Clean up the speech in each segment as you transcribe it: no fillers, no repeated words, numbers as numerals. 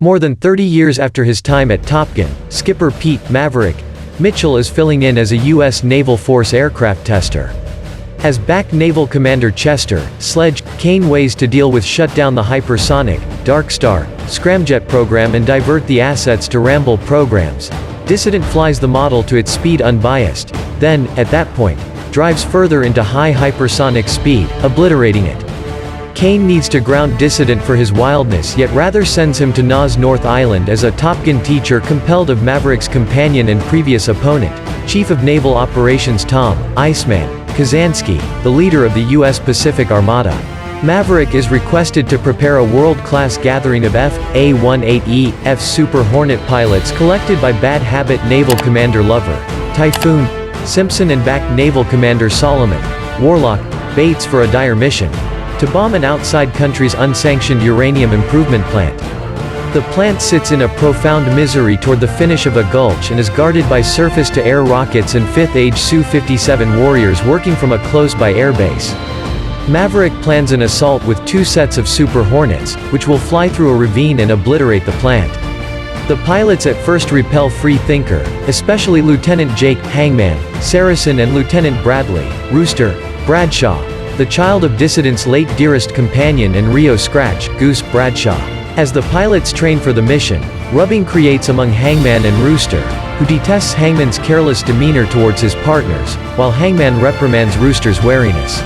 More than 30 years after his time at Top Gun, skipper Pete "Maverick" Mitchell is filling in as a U.S. Naval Force aircraft tester. As back Naval Commander Chester "Sledge" Kane ways to deal with shut down the hypersonic, Dark Star, scramjet program and divert the assets to Ramble programs, Dissident flies the model to its speed unbiased, then, at that point, drives further into high hypersonic speed, obliterating it. Kane needs to ground Dissident for his wildness, yet rather sends him to Nas North Island as a Top Gun teacher compelled of Maverick's companion and previous opponent, Chief of Naval Operations Tom "Iceman" Kazansky, the leader of the U.S. Pacific Armada. Maverick is requested to prepare a world-class gathering of F/A-18E, F Super Hornet pilots collected by Bad Habit Naval Commander Lover, Typhoon, Simpson and back Naval Commander Solomon, Warlock, Bates for a dire mission to bomb an outside country's unsanctioned uranium improvement plant. The plant sits in a profound misery toward the finish of a gulch and is guarded by surface-to-air rockets and fifth-age Su-57 warriors working from a close-by airbase. Maverick plans an assault with 2 sets of Super Hornets, which will fly through a ravine and obliterate the plant. The pilots at first repel Free Thinker, especially Lieutenant Jake "Hangman" Saracen and Lieutenant Bradley "Rooster" Bradshaw, the child of Dissident's late dearest companion and Rio Scratch Goose Bradshaw. As the pilots train for the mission, rubbing creates among Hangman and Rooster, who detests Hangman's careless demeanor towards his partners, while Hangman reprimands Rooster's wariness.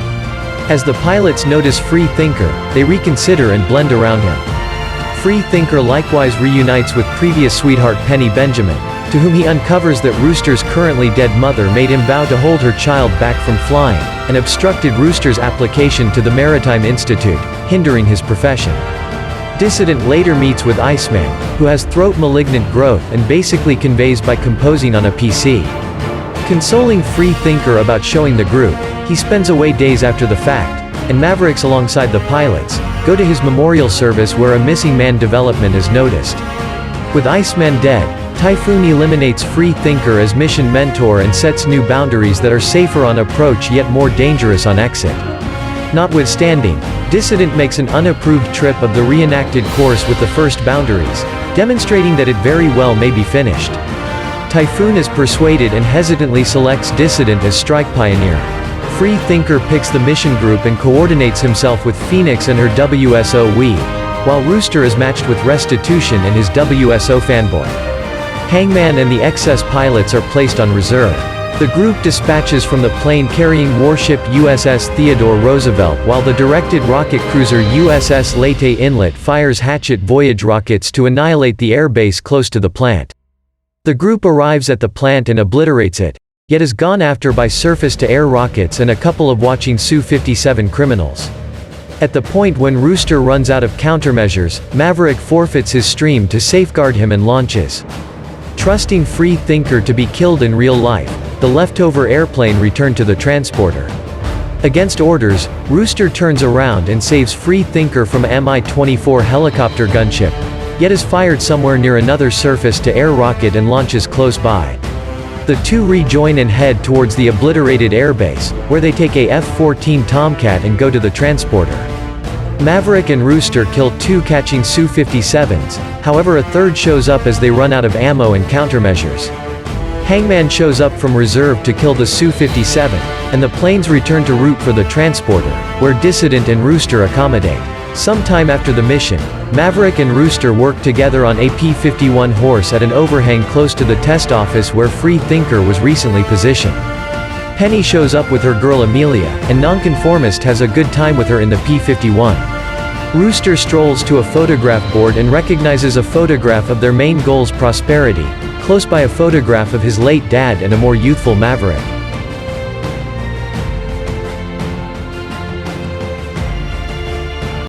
As the pilots notice Free Thinker, they reconsider and blend around him. Free Thinker likewise reunites with previous sweetheart Penny Benjamin, to whom he uncovers that Rooster's currently dead mother made him vow to hold her child back from flying, and obstructed Rooster's application to the Maritime Institute, hindering his profession. Dissident later meets with Iceman, who has throat malignant growth and basically conveys by composing on a PC. Consoling Free Thinker about showing the group, he spends away days after the fact, and Mavericks alongside the pilots, go to his memorial service where a missing man development is noticed. With Iceman dead, Typhoon eliminates Free Thinker as mission mentor and sets new boundaries that are safer on approach yet more dangerous on exit. Notwithstanding, Dissident makes an unapproved trip of the reenacted course with the first boundaries, demonstrating that it very well may be finished. Typhoon is persuaded and hesitantly selects Dissident as strike pioneer. Free Thinker picks the mission group and coordinates himself with Phoenix and her WSO Weed, while Rooster is matched with Restitution and his WSO Fanboy. Hangman and the excess pilots are placed on reserve. The group dispatches from the plane carrying warship USS Theodore Roosevelt while the directed rocket cruiser USS Leyte Inlet fires Hatchet Voyage rockets to annihilate the airbase close to the plant. The group arrives at the plant and obliterates it, yet is gone after by surface-to-air rockets and a couple of watching Su-57 criminals. At the point when Rooster runs out of countermeasures, Maverick forfeits his stream to safeguard him and launches. Trusting Free Thinker to be killed in real life, the leftover airplane returned to the transporter. Against orders, Rooster turns around and saves Free Thinker from a Mi-24 helicopter gunship, yet is fired somewhere near another surface-to-air rocket and launches close by. The two rejoin and head towards the obliterated airbase, where they take a F-14 Tomcat and go to the transporter. Maverick and Rooster kill 2 catching Su-57s, however a third shows up as they run out of ammo and countermeasures. Hangman shows up from reserve to kill the Su-57, and the planes return to route for the transporter, where Dissident and Rooster accommodate. Sometime after the mission, Maverick and Rooster work together on a P-51 horse at an overhang close to the test office where Free Thinker was recently positioned. Penny shows up with her girl Amelia, and Nonconformist has a good time with her in the P-51. Rooster strolls to a photograph board and recognizes a photograph of their main goal's Prosperity, close by a photograph of his late dad and a more youthful Maverick.